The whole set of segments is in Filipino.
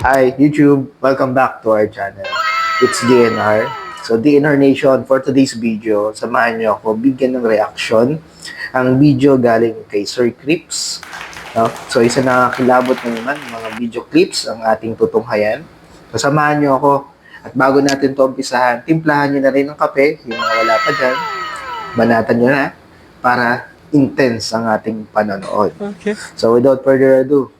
Hi, YouTube. Welcome back to our channel. It's DNR. So, DNR Nation, for today's video, samahan niyo ako bigyan ng reaction ang video galing kay Sir Crips. No? So, isa nakakilabot na naman mga video clips ang ating tutunghayan. So, samahan niyo ako. At bago natin to umpisahan, timplahan niyo na rin ng kape, yung mga wala pa dyan. Banatan niyo na para intense ang ating panonood. Okay. So, without further ado,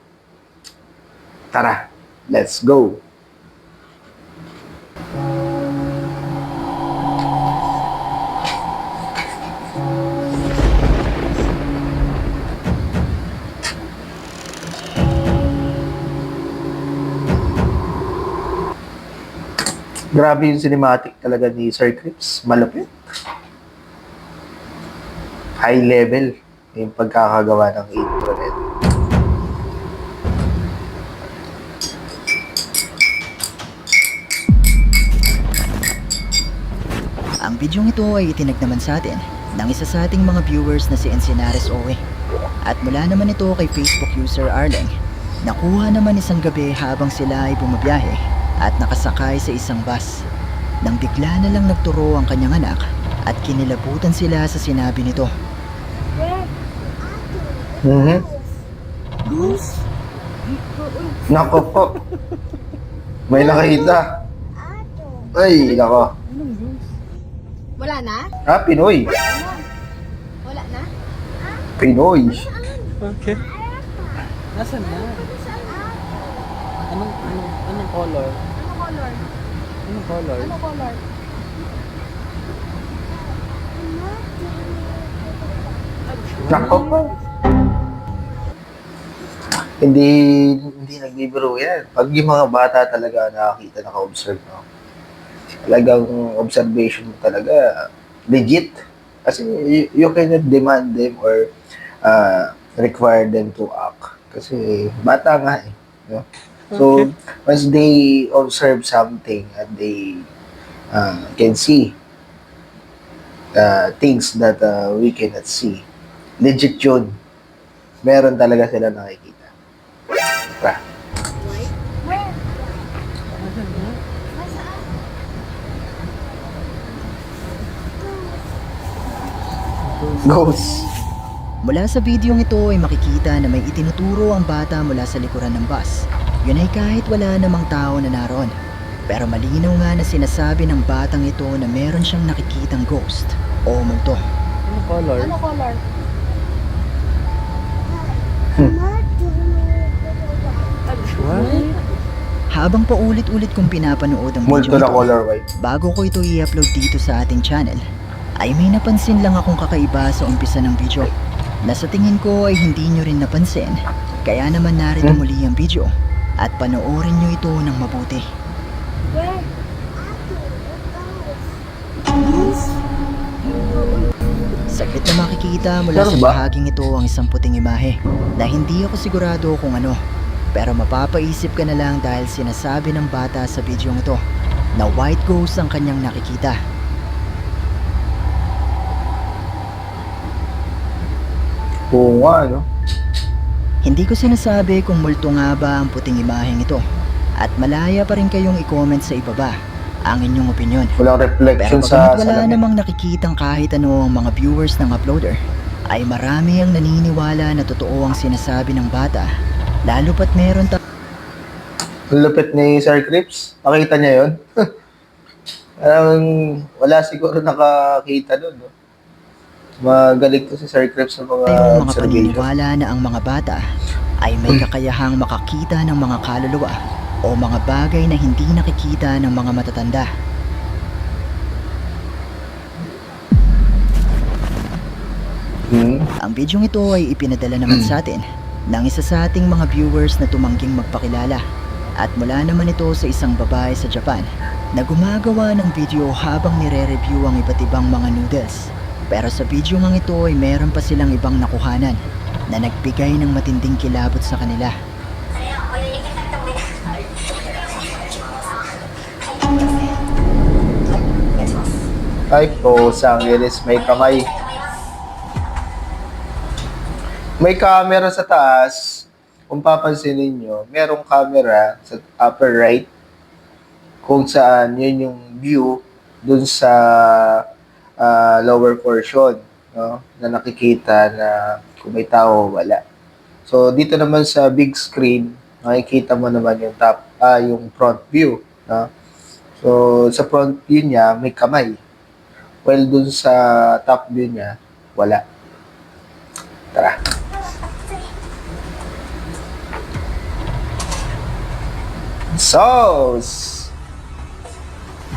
tara! Let's go! Grabe yung cinematic talaga ni Sir Crips. Malapit. High level yung pagkakagawa ng intro nito. Ang bidyong ito ay itinagnaman sa atin ng isa sa ating mga viewers na si Encinares Owe. At mula naman ito kay Facebook user Arleng. Nakuha naman isang gabi habang sila ay bumabiyahe at nakasakay sa isang bus. Nang bigla na lang nagturo ang kanyang anak at kinilabutan sila sa sinabi nito. Nako po. May nakita. Ay, nako. Wala na? Ah, Pinoy. Wala na? Pinoy. Okay. Nasaan na? Anong color? Ano color? Anong color? Ano color? Nako po. Hindi nagbibiro yan. Pag yung mga bata talaga nakakita, naka-observe, no? Talagang observation mo talaga legit. Kasi you cannot demand them or require them to act. Kasi bata nga eh. No? So, once they observe something and they can see things that we cannot see, legit yun. Meron talaga sila nakikita. Diba? Where? Ghost. Mula sa bidyong ito ay makikita na may itinuturo ang bata mula sa likuran ng bus. Yun ay kahit wala namang tao na naroon. Pero malinaw nga na sinasabi ng batang ito na meron siyang nakikitang ghost o multo. Anong color? Ano color? What? Habang paulit-ulit kong pinapanood ang Multo video na ito, color white. bago ko ito i-upload dito sa ating channel, ay may napansin lang akong kakaiba sa umpisa ng video na sa tingin ko ay hindi nyo rin napansin. Kaya naman narito muli ang video at panoorin nyo ito ng mabuti. Where? Saglit na makikita mula Pero sa ba? bahaging ito ang isang puting imahe na hindi ako sigurado kung ano. Pero mapapaisip ka na lang dahil sinasabi ng bata sa bidyong ito na white ghost ang kanyang nakikita. Oo nga, no? Hindi ko sinasabi kung multo nga ba ang puting imaheng ito at malaya pa rin kayong i-comment sa ibaba ang inyong opinyon. Walang Pero reflection bagamat sa wala salamin. namang nakikitang kahit ano ang mga viewers ng uploader, ay marami ang naniniwala na totoo ang sinasabi ng bata, lalo pat meron Ang lupit ni Sir Crips. Nakita niya yun? Parang wala siguro nakakita doon, no? Magaling to si Sir Crips sa mga tayong mga observation. paniniwala na ang mga bata ay may kakayahang makakita ng mga kaluluwa o mga bagay na hindi nakikita ng mga matatanda. Ang bidyong ito ay ipinadala naman sa atin ng isa sa ating mga viewers na tumangging magpakilala. At mula naman ito sa isang babae sa Japan na gumagawa ng video habang nire-review ang iba't ibang mga noodles. Pero sa video ngang ito ay meron pa silang ibang nakuhanan na nagbigay ng matinding kilabot sa kanila. Ay, sang iris, may kamay. May camera sa taas. kung papansinin nyo, merong camera sa upper right kung saan yun yung view dun sa lower portion, no? Na nakikita na kung may tao o wala. So, dito naman sa big screen, makikita mo naman yung yung front view, no? So, sa front view niya, may kamay. While dun sa top view niya, wala. Tara. Sauce!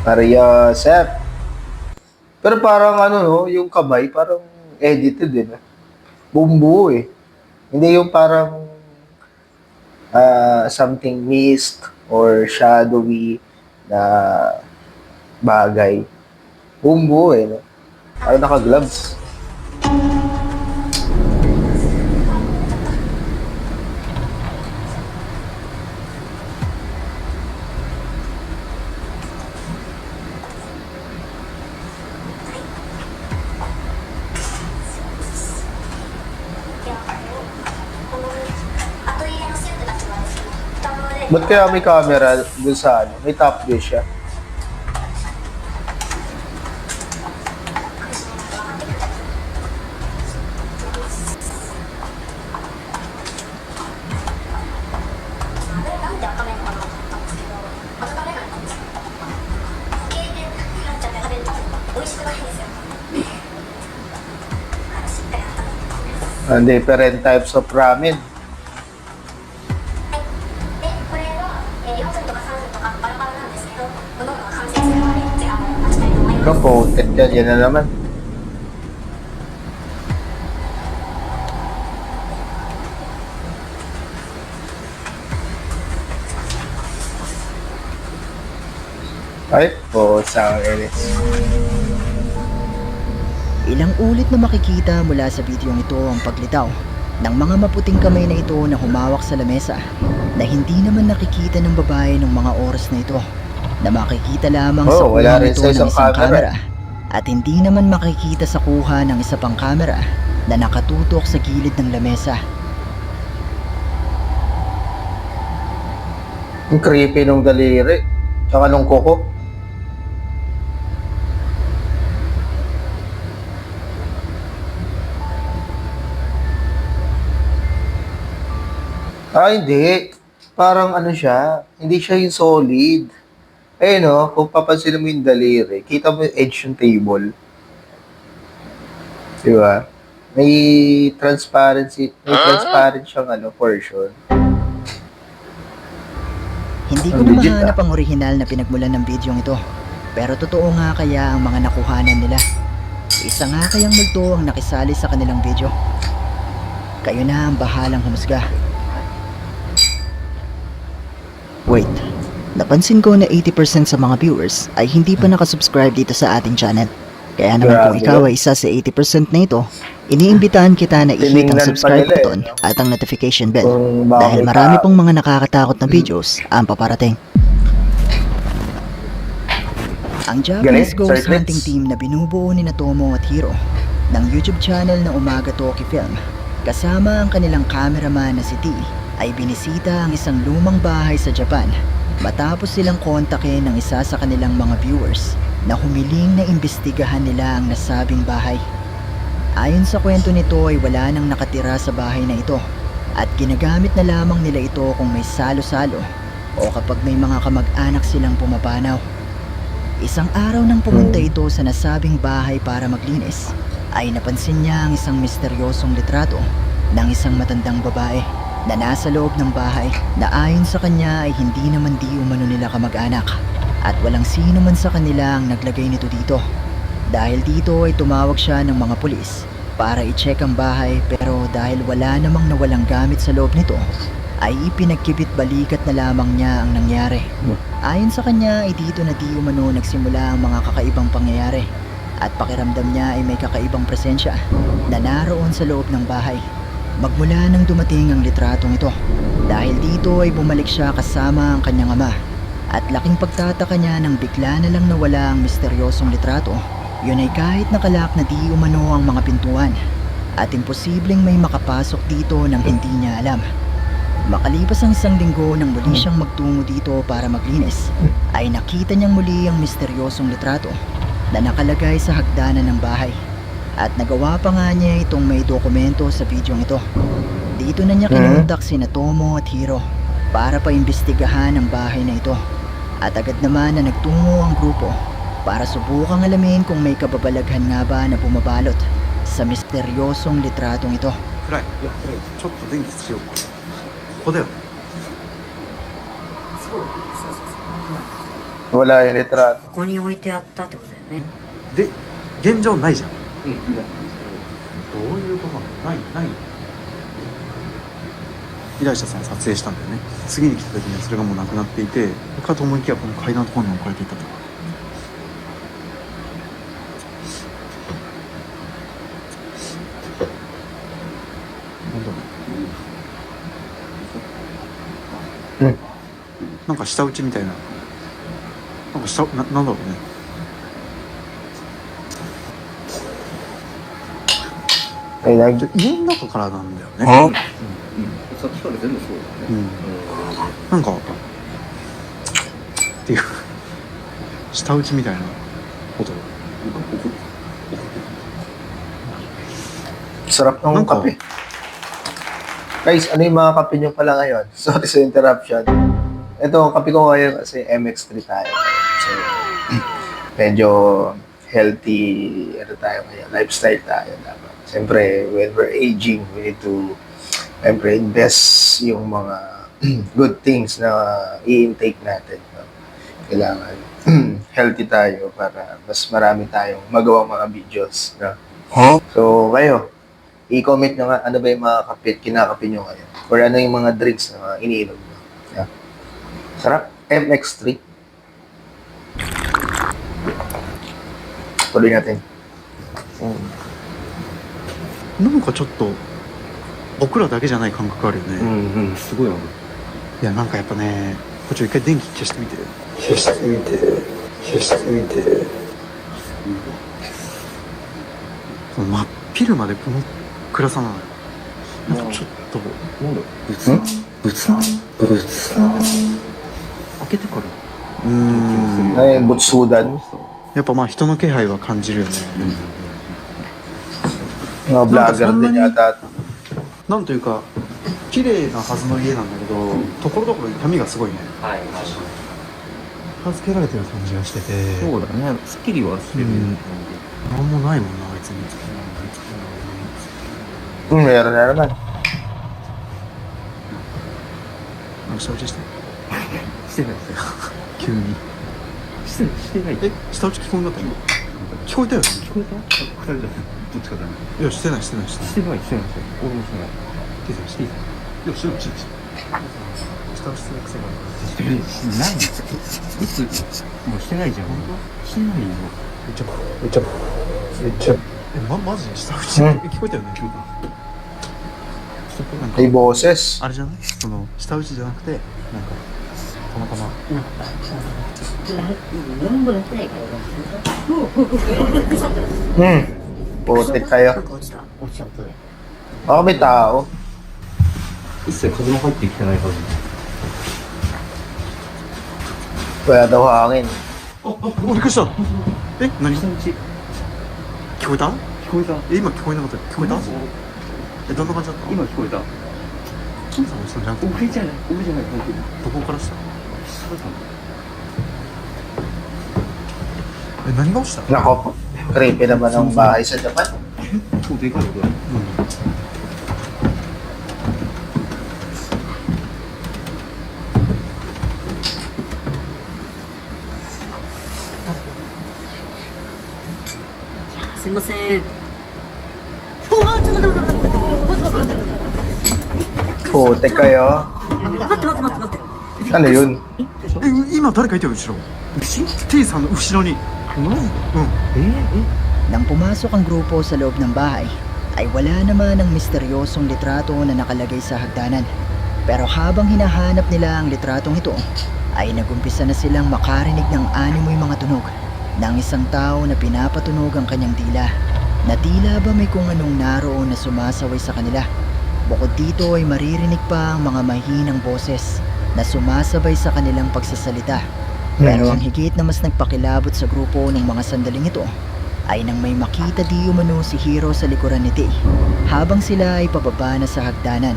Maria Sep. Pero parang ano, no, yung kamay, parang edited din. Bumbu eh. Hindi yung parang something mist or shadowy na bagay. Bumbu eh. No? Parang naka-gloves. Ba't kaya may camera dun sa ano? May top view siya. Different types of ramen. Ikaw, coated ka. Yan na naman. Ay po, sa Elis. Ilang ulit na makikita mula sa videong ito ang paglitaw ng mga maputing kamay na ito na humawak sa lamesa na hindi naman nakikita ng babae ng mga oras na ito, na makikita lamang sa wala kuha rin nito sa ng isang isang camera. camera at hindi naman makikita sa kuha ng isa pang camera na nakatutok sa gilid ng lamesa. Ang creepy nung daliri. Tsaka nung kuko. Hindi. Parang ano siya, hindi siya yung solid. Eh no, kung papansin mo yung daliri, kita mo yung edge ng table. Di ba? May transparent siyang portion. Hindi ko Ang na legit, mahanap ang orihinal na pinagmulan ng videong ito. Pero totoo nga kaya ang mga nakuhanan nila. Isa nga kayang multo ang nakisali sa kanilang video. Kayo na ang bahalang humusga. Wait, napansin ko na 80% sa mga viewers ay hindi pa nakasubscribe dito sa ating channel. Kaya naman kung Grabe. ikaw ay isa sa 80% na ito, iniimbitahan kita na i-hit ang Tiningnan pa subscribe nila button at ang notification bell. Kung Dahil bakit marami pong mga nakakatakot na videos ang paparating. Ang Japanese Galing, ghost Sir hunting Chris. team na binubuo ni Tomo at Hiro ng YouTube channel na Umaga Toki Film, kasama ang kanilang cameraman na si T, ay binisita ang isang lumang bahay sa Japan matapos silang kontakin ng isa sa kanilang mga viewers na humiling na imbestigahan nila ang nasabing bahay. Ayon sa kwento nito ay wala nang nakatira sa bahay na ito at ginagamit na lamang nila ito kung may salo-salo o kapag may mga kamag-anak silang pumapanaw. Isang araw nang pumunta ito sa nasabing bahay para maglinis, ay napansin niya ang isang misteryosong litrato ng isang matandang babae na nasa loob ng bahay na ayon sa kanya ay hindi naman di umano nila kamag-anak at walang sino man sa kanila ang naglagay nito dito. Dahil dito ay tumawag siya ng mga pulis para i-check ang bahay, pero dahil wala namang nawalang gamit sa loob nito ay ipinagkibit balikat na lamang niya ang nangyari. Ayon sa kanya ay dito na di umano nagsimula ang mga kakaibang pangyayari at pakiramdam niya ay may kakaibang presensya na naroon sa loob ng bahay. Magmula nang dumating ang litratong ito, dahil dito ay bumalik siya kasama ang kanyang ama at laking pagtataka niya nang bigla na lang nawala ang misteryosong litrato. Yun ay kahit nakalak na di umano ang mga pintuan at imposibleng may makapasok dito nang hindi niya alam. Makalipas ang isang linggo nang muli siyang magtungo dito para maglinis, ay nakita niyang muli ang misteryosong litrato na nakalagay sa hagdanan ng bahay. At nagawa pa nga niya itong may dokumento sa bidyong ito. Dito na niya kinontak sina Tomo at Hiro para paimbestigahan ang bahay na ito. At agad naman na nagtungo ang grupo para subukang alamin kung may kababalaghan nga ba na bumabalot sa misteryosong litratong ito. 暗い。いや、暗い。ちょっと電気つけようか。ここだよ。 Wala yung litrato. ここに置いてあったってことだよね。で、現状ないじゃん。どういうことなの？ない。依頼者さん撮影したんだよね。次に来た時にはそれがもうなくなっていて、かと思いきやこの階段のところに置かれていたと。なんだろう。うん。なんか下打ちみたいな。なんかなんだろうね。Ay, nag... で家の中からなんだよね。さっきから全部そうだね。なんかっていう下打ちみたいなこと。 Sarap ng Nangko. kape. Guys, ano yung mga kape nyo pala ngayon? Sorry sa interruption. Ito, kape ko ngayon kasi MX3 tayo. So, medyo healthy, ano tayo ngayon, lifestyle tayo. Dapat. Siyempre, when we're aging, we need to, siyempre, invest yung mga good things na i-intake natin. No? Kailangan healthy tayo para mas marami tayong magawang mga videos. No? So, kayo, i-comment nyo nga ano ba yung mga kape, kinakape nyo ngayon. Or ano yung mga drinks na iniinom nyo. Yeah. Sarap. MX3. Tuloy natin. なんかちょっと僕らだけじゃない感覚あるよね。うん、すごいある。いやなんかやっぱね、こっち一回電気消してみて。消してみて。この真っ昼までこの暗さなのよ。なんかちょっとなんだろう。仏開けてから。Ay, butsudan. やっぱまあ人の気配は感じるよね。 Mga vlogger din yata. なんというか綺麗なはずの家なんだけど、ところどころ痛みがすごいね。はい。片付けられてる感じがしてて。そうだね。スッキリはしてる。なんもないもんなあいつに。 Meron na naman. なんか下打ちして。してないですよ。急に。してない。え、下打ち聞こえんだった今。聞こえたよね。聞こえた？二人じゃない。どっちかだね。いやしてない。してない。してない。俺もしてない。手伝いしていい。いや、してない。下打ちする癖がある。してない。ない。いつ？もうしてないじゃん。してないよ。めっちゃ。え、マジで下打ち、聞こえたよね。なんか May boses. あれじゃない？その下打ちじゃなくて、なんかたまたま。何もやってないから。Putik kayo. なんか落ちた。落ちちゃったね。 Baka may tao. 一切風も入ってきてないはず。 Kaya daw hangin. びっくりした。え、何？下打ち。聞こえた？聞こえた。え、今聞こえなかったよ。聞こえた？え、どんな感じだった？今聞こえた。金さん落ちたんじゃなくて、俺じゃない。俺じゃない。本当に。どこからした？下だったの。え、何が落ちた？ Nako, creepy naman ang bahay sa Japan. 超でかい音だ。すいません。 Putik kayo. 待って。 Ano yun? え、今誰かいたよ後ろ。T さんの後ろに。Nang pumasok ang grupo sa loob ng bahay, ay wala naman ang misteryosong litrato na nakalagay sa hagdanan. Pero habang hinahanap nila ang litratong ito, ay nagumpisa na silang makarinig ng animoy mga tunog ng isang tao na pinapatunog ang kanyang dila, na tila ba may kung anong naroon na sumasaway sa kanila. Bukod dito ay maririnig pa ang mga mahinang boses na sumasabay sa kanilang pagsasalita. Pero ang higit na mas nagpakilabot sa grupo ng mga sandaling ito ay nang may makita di umano si Hiro sa likuran ni Tei habang sila ay pababa na sa hagdanan.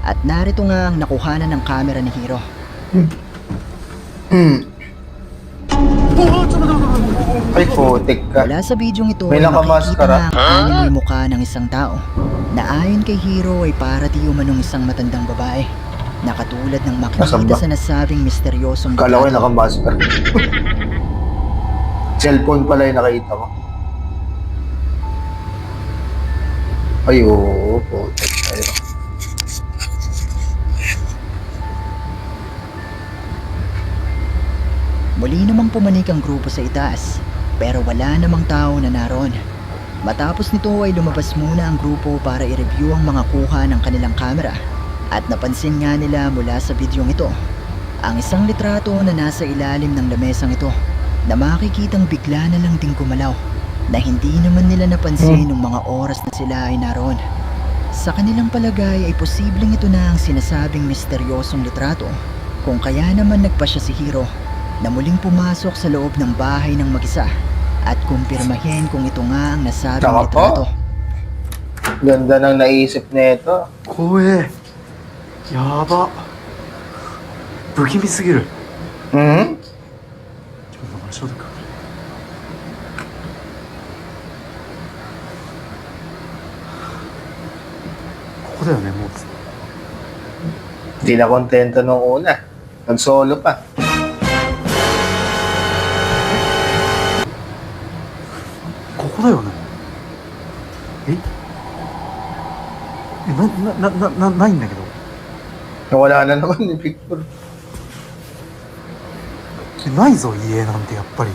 At narito nga ang nakuhanan ng kamera ni Hiro. Ay, putik ka. Mula sa bidyong ito May ay makikita nakamaskara. na ang animoy mukha ng isang tao na ayon kay Hiro ay para di umanong isang matandang babae na katulad ng Nasaan makikita ba? sa nasabing misteryosong Kala ko yung retrato. nakamasker. Cellphone pala yung nakita ko. Ay, oo, putik tayo. Muli namang pumanik ang grupo sa itaas, pero wala namang tao na naroon. Matapos nito ay lumabas muna ang grupo para i-review ang mga kuha ng kanilang kamera. At napansin nga nila mula sa bidyong ito, ang isang litrato na nasa ilalim ng lamesang ito na makikitang bigla na lang ding gumalaw na hindi naman nila napansin nung mga oras na sila ay naroon. Sa kanilang palagay ay posibleng ito na ang sinasabing misteryosong litrato kung kaya naman nagpa siya si Hiro na muling pumasok sa loob ng bahay ng mag-isa at kumpirmahin kung ito nga ang nasabing Tama po. litrato. Ganda ng naisip nito. 怖え。やば。不気味すぎる。 Hmm? ちょっと待って消毒。ここだよね、もう。 Hindi na kontento nung una. Nag-solo pa. ここだよね。ないんだけど。 Nawala na naman ni Victor. ないぞ、家なんてやっぱり。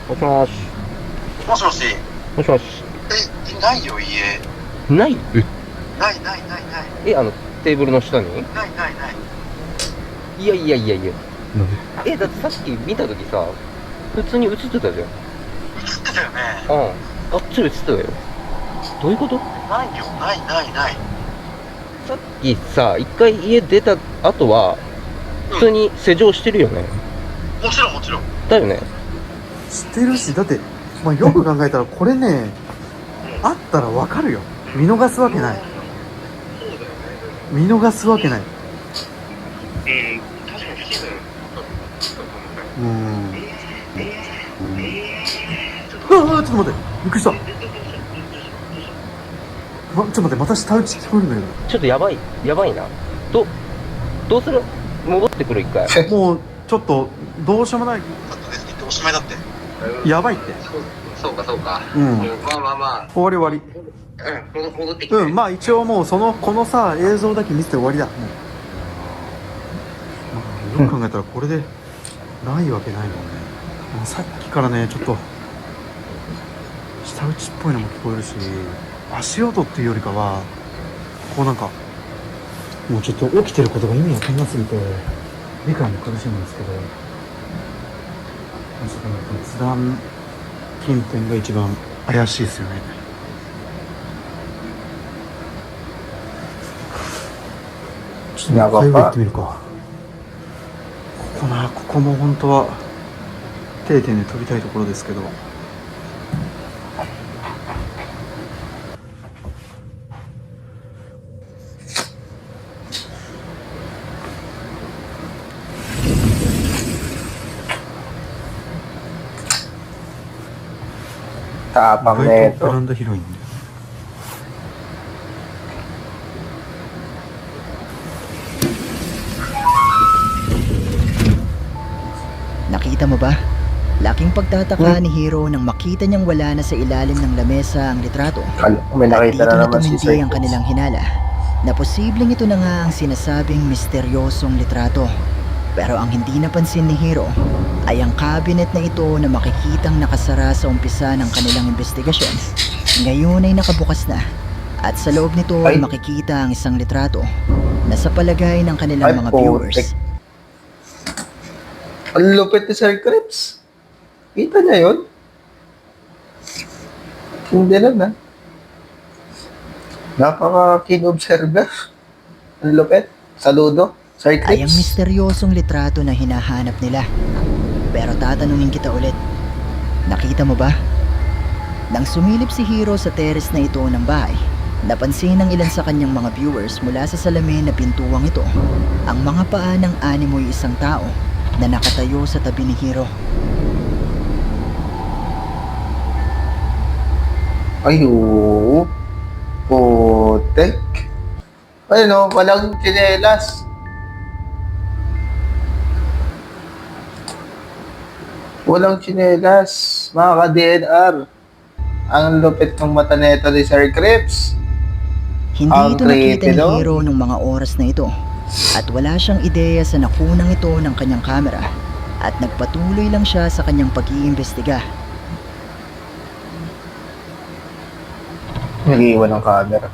もしもし。もしもし。もしもし。え、ないよ、家。ないないないないない。テーブルの下にないないない。いやいやいやいや。だってさっき見た時さ、普通に映ってたじゃん。映ってたよね。うん。あっち映ってたよ。どういうことないよ、ないないない。さっきさ、一回家出た後は、普通に施錠してるよね。もちろんもちろん。だよね。知ってるし、だって、まあ、よく考えたらこれね、あったらわかるよ。見逃すわけない。見逃すわけない。確かに不自然。ちょっと待って、びっくりした。ちょっと待って、また下打ち聞こえるんだけちょっとやばいな。どうする戻ってくる一回。ど。もう、ちょっと、どうしようもない。だってですっておしまいだって。やばいって。そうかそうか。うん。まあまあまあ。終わり終わ戻ってきて。り。うん、まあ一応もう、このさ、映像だけ見せて終わりだ。もう。まあ、よく考えたらこれで、ないわけないもんね。もうさっきからね、ちょっと、下打ちっぽいのも聞こえるし、足音っていうよりかは、こうなんか、もうちょっと起きてることが意味わかんなすぎて、理解に苦しいんですけど、そこの仏壇近辺が一番怪しいですよね。ちょっとやばか海外行ってみるか。ここも本当は定点で飛びたいところですけど。意 Tapang 外と nito. ベランダ広いんで。Nakita mo ba? Laking pagtataka ni Hiro nang makita niyang wala na sa ilalim ng lamesa ang litrato. May At nakita dito na na naman si tumindi ang Psycho. kanilang hinala na posibleng ito na nga ang sinasabing misteryosong litrato. Pero ang hindi napansin ni Hiro ay ang cabinet na ito na makikitang nakasara sa umpisa ng kanilang investigasyon. Ngayon ay nakabukas na at sa loob nito ay Ay. makikita ang isang litrato na sa palagay ng kanilang Ay, mga putik. viewers Ang lupit ni Sir Crips. Kita niya yun? Hindi lang na. Napaka-keen-observer. Ang lupit. Saludo. Sir ay ang Crips. misteryosong litrato na hinahanap nila. Pero tatanungin kita ulit, nakita mo ba? Nang sumilip si Hiro sa terrace na ito ng bahay, napansin ng ilan sa kanyang mga viewers mula sa salamin na pintuwang ito ang mga paa ng animoy isang tao na nakatayo sa tabi ni Hiro. Ay, oo. Putek. Ano, walang tsinelas. Walang tsinelas. Mga ka-DNR. Ang lupit ng mata nito ni Sir Crips. Hindi Ang ito nakita creepy, ni no? Hiro nung mga oras na ito at wala siyang ideya sa nakunang ito ng kanyang kamera at nagpatuloy lang siya sa kanyang pag-iimbestiga. Nag-iwan ng camera.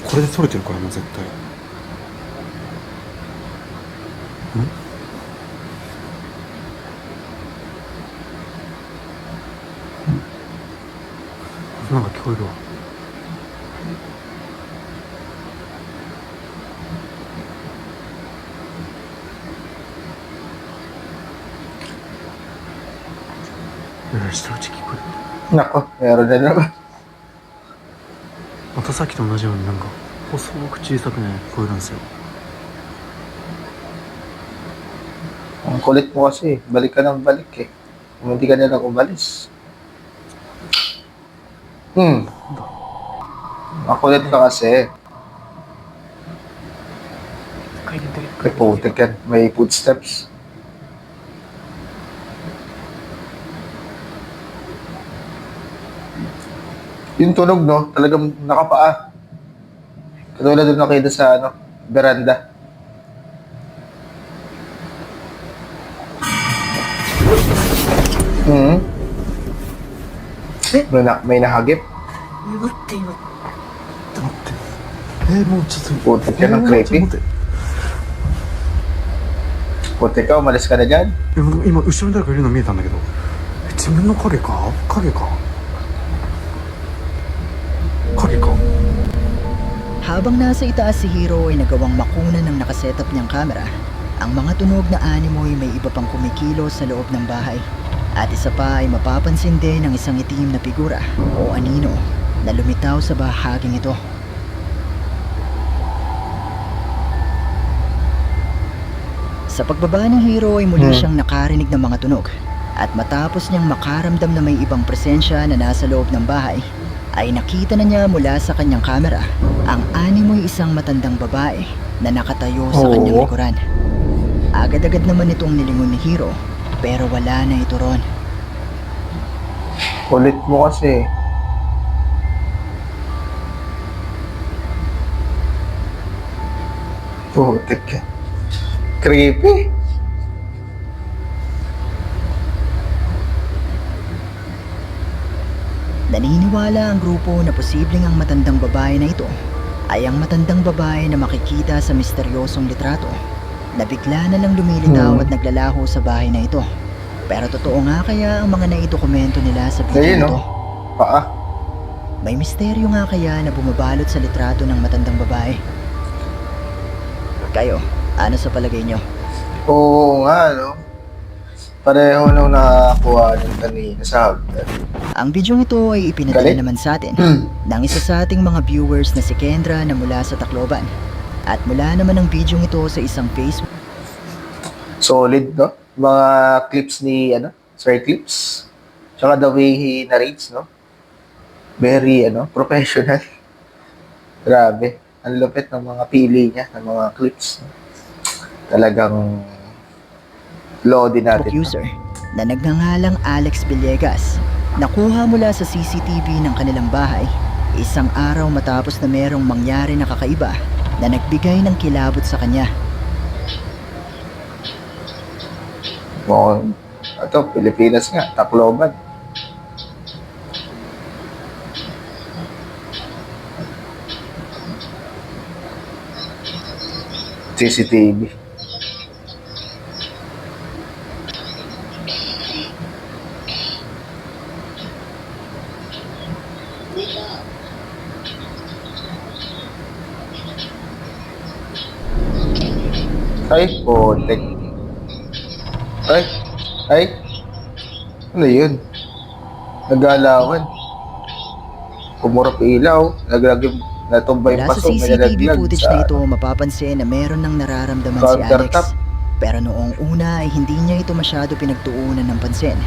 これで撮れてるからな絶対なんか聞こえるわ下打ち聞こえる Nako, meron na naman. またさっきと同じようになんか細く小さくね聞こえるんですよ Ang kulit mo kasi. Balik ka ng balik eh. Kung hindi ka nilang umalis. Makulit ka kasi. Kay putik yan. May footsteps. Yung tunog, no? Talagang nakapaa. Katulad doon nakita sa, veranda. May nahagip. 待って今もうちょっと Putik ka ng creepy. 待って Putik ka, umalis ka na dyan. 今後ろに誰かいるの見えたんだけど自分の影か影か Habang nasa itaas si Hiro ay nagawang makunan ng nakasetap niyang kamera. Ang mga tunog na animoy may iba pang kumikilos sa loob ng bahay. At isa pa ay mapapansin din ng isang itim na figura o anino na lumitaw sa bahaging ito. Sa pagbaba ng Hiro ay muli siyang nakarinig ng mga tunog. At matapos niyang makaramdam na may ibang presensya na nasa loob ng bahay, ay nakita na niya mula sa kanyang kamera ang animoy isang matandang babae na nakatayo sa kanyang Oo. likuran. Agad-agad naman itong nilingon ni Hiro pero wala na ito ron. Kulit mo kasi. Putik ka. Creepy. Naniniwala ang grupo na posibleng ang matandang babae na ito ay ang matandang babae na makikita sa misteryosong litrato na bigla na lang lumilitaw at naglalaho sa bahay na ito. Pero totoo nga kaya ang mga naidokumento nila sa video Ayun, ito? no? Paa. May misteryo nga kaya na bumabalot sa litrato ng matandang babae? Kayo, ano sa palagay nyo? Oo nga, no? Pareho nung nakakuha ng kanina sa hagdan. Ang video ito ay ipinadala Galit? naman sa atin ng isa sa ating mga viewers na si Kendra na mula sa Tacloban. At mula naman ang video ito sa isang Facebook Solid, no? Mga clips ni, Sir Clips. Tsaka the way he narrates, no? Very, professional. Grabe. Ang lupit ng mga pili niya, ng mga clips. Talagang lodi natin. user na nagngangalang Alex Villegas. Nakuha mula sa CCTV ng kanilang bahay isang araw matapos na merong mangyari na kakaiba na nagbigay ng kilabot sa kanya. Mukhang, ito, Pilipinas nga, Tacloban. CCTV. Ay, putik. Ay, ay. Ano yun? Nag-aalawan. Kumurap ilaw. Natumba yung Mula sa paso. May CCTV nalaglag footage sa na ito, mapapansin na meron ng nararamdaman si Alex. countertop. Pero noong una ay hindi niya ito masyado pinagtuunan ng pansin.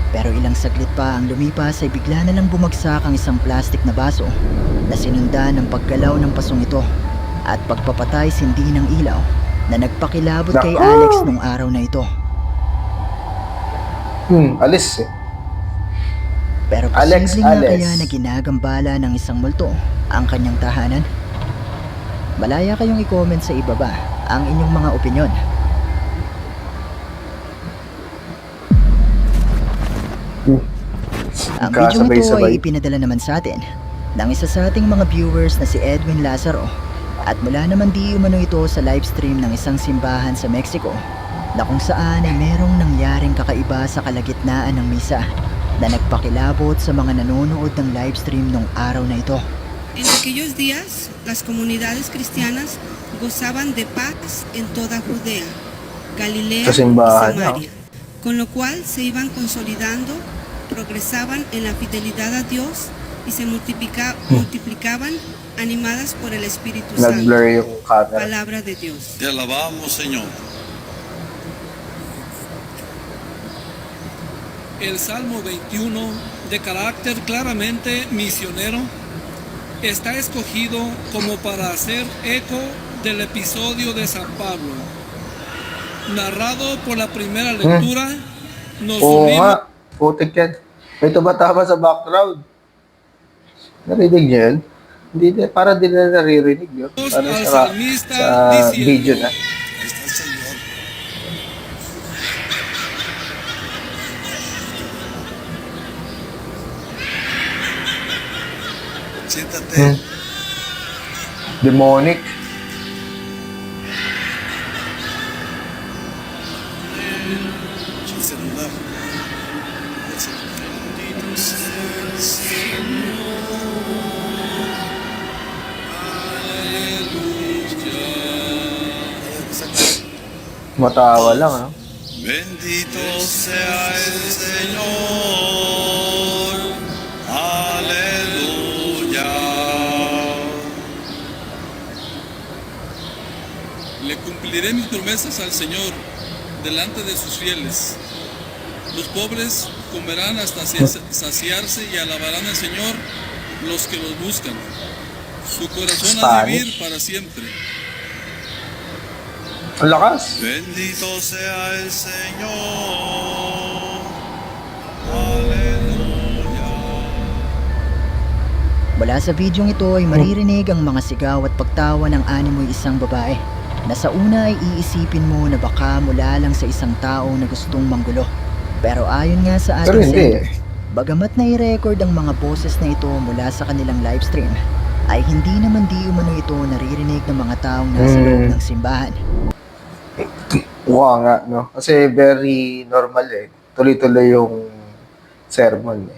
Pero ilang saglit pa ang lumipas ay bigla na lang bumagsak ang isang plastic na baso na sinundan ng paggalaw ng pasong ito at pagpapatay sindi ng ilaw na nagpakilabot kay Nako! Alex nung araw na ito. Alis eh. Pero Alex, posibleng nga Alex. kaya na ginagambala ng isang multo ang kanyang tahanan? Malaya kayong i-comment sa ibaba ang inyong mga opinyon. Ang video ito Kasabay-sabay. ay ipinadala naman sa atin ng isa sa ating mga viewers na si Edwin Lazaro at mula naman di umano ito sa livestream ng isang simbahan sa Mexico na kung saan ay merong nangyaring kakaiba sa kalagitnaan ng misa na nagpakilabot sa mga nanonood ng livestream nung araw na ito. En aquellos días, las comunidades cristianas gozaban de paz en toda Judea, Galilea Sa y simbahan, Samaria, con lo cual se iban consolidando, progresaban en la fidelidad a Dios y se multiplicaban animadas por el Espíritu Santo. Nag-blur yung camera. Palabra de Dios. Te alabamos, Señor. El Salmo 21, de carácter claramente misionero, está escogido como para hacer eco del episodio de San Pablo. Narrado por la primera lectura, nos Oo unimos. nga. Putik yan. May tumatama sa background. Narinig niyo yun? Hindi, para din na naririnig yun. Para Al sa salmista diciendo, video na. Ahí está el Señor. Siéntate. Demonic. Sin celular. Matawa lang, no? Bendito sea el Señor. Aleluya. le cumpliré mis promesas al Señor delante de sus fieles. Los pobres comerán hasta saciarse y alabarán al Señor los que los buscan. Su corazón ha de vivir para siempre. Ang lakas. Bendito sea el Señor. Aleluya. Mula sa bidyong ito ay maririnig ang mga sigaw at pagtawa ng animoy isang babae na sa una ay iisipin mo na baka mula lang sa isang tao na gustong manggulo. Pero ayon nga sa Pero ating hindi sender, bagamat na i-record ang mga boses na ito mula sa kanilang livestream, ay hindi naman di umano ito naririnig ng mga taong nasa loob ng simbahan. Wow nga, no? Kasi very normal eh. Tuloy-tuloy yung sermon eh.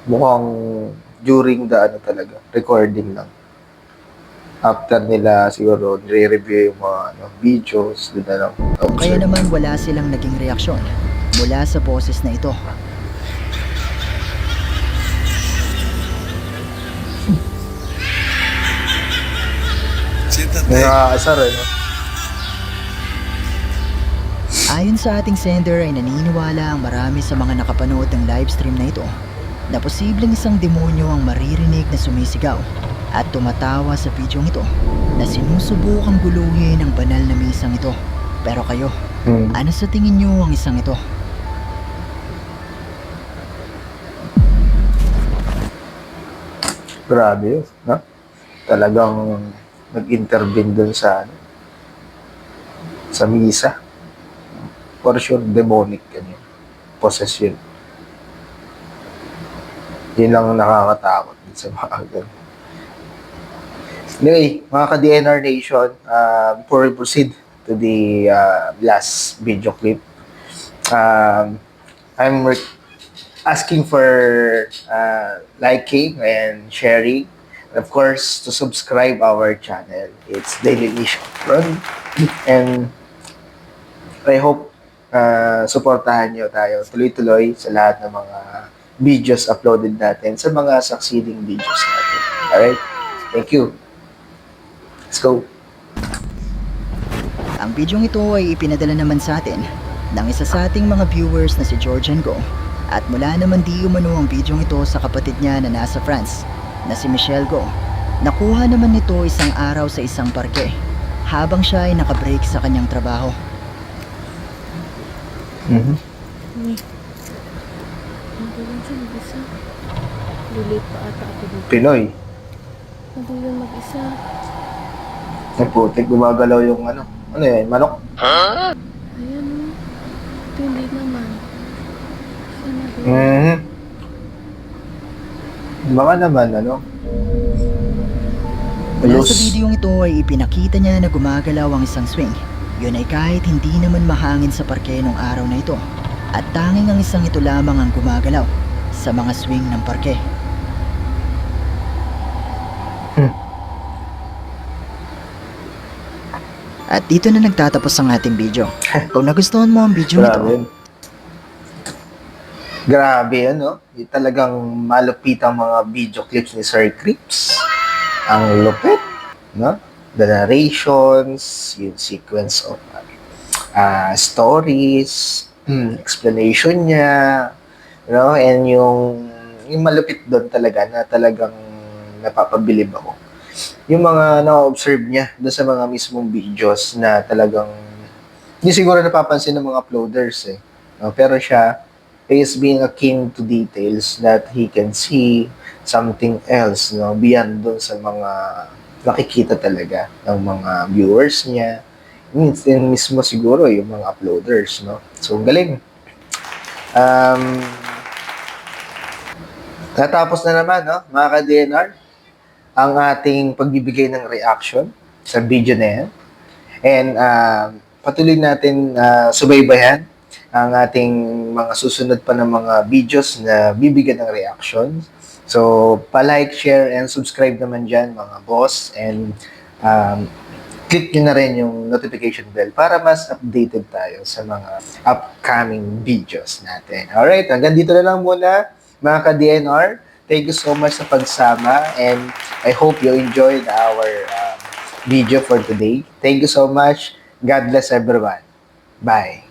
Mukhang during the ano talaga, recording lang. After nila siguro nire-review yung mga videos, doon na lang. Kaya naman wala silang naging reaksyon mula sa boses na ito. Siéntate. Nakakasar eh, no? Ayon sa ating sender ay naniniwala ang marami sa mga nakapanood ng livestream na ito na posibleng isang demonyo ang maririnig na sumisigaw at tumatawa sa bidyong ito na sinusubukang guluhin ang banal na misang ito. Pero kayo, ano sa tingin nyo ang isang ito? Grabe yun, no? Talagang nag-intervene dun sa misa. For sure, demonic yan yun. Possession. Yun lang ang nakakatakot sa mga ganun. Anyway, mga ka-DNR Nation, before we proceed to the last video clip, I'm asking for liking and sharing, and of course, to subscribe our channel. It's Daily Nation Run, and I hope supportahan nyo tayo tuloy-tuloy sa lahat ng mga videos uploaded natin sa mga succeeding videos natin. Alright? Thank you. Let's go. Ang bidyong ito ay ipinadala naman sa atin ng isa sa ating mga viewers na si Georgian Go. At mula naman di umano ang bidyong ito sa kapatid niya na nasa France na si Michelle Go. Nakuha naman nito isang araw sa isang parke habang siya ay nakabreak sa kanyang trabaho. Nadulan siya mag-isa. Lilate pa ata ako dito. Pinoy. Nadulan mag-isa. Nagputik, gumagalaw yung ano. Ano yan? Manok? Ayan o. Ito hindi naman. Sana Baka naman, ano? Mula sa bidyong ito ay ipinakita niya na gumagalaw ang isang swing. Yun ay kahit hindi naman mahangin sa parke nung araw na ito. At tanging ang isang ito lamang ang gumagalaw sa mga swing ng parke. At dito na nagtatapos ang ating video. Kung nagustuhan mo ang video nito, Grabe, ano? Yung talagang malupit ang mga video clips ni Sir Crips. Ang lupit, no? The narrations, yung sequence of stories, explanation niya, you know, and yung malupit doon talaga na talagang napapabilib ako. Yung mga na-observe niya doon sa mga mismong videos na talagang hindi siguro napapansin ng mga uploaders eh. No? Pero siya is being a king to details that he can see something else, no, beyond doon sa mga nakikita talaga ng mga viewers niya. Yun mismo siguro yung mga uploaders, no. So, galing. Natapos na naman, no, mga ka-DNR, ang ating pagbibigay ng reaction sa video na yan. And patuloy natin subaybayan ang ating mga susunod pa ng mga videos na bibigyan ng reaction. So, pa-like, share, and subscribe naman dyan, mga boss. And click nyo na rin yung notification bell para mas updated tayo sa mga upcoming videos natin. Alright, hanggang dito na lang muna, mga ka-DNR. Thank you so much sa pagsama, and I hope you enjoyed our video for today. Thank you so much. God bless everyone. Bye.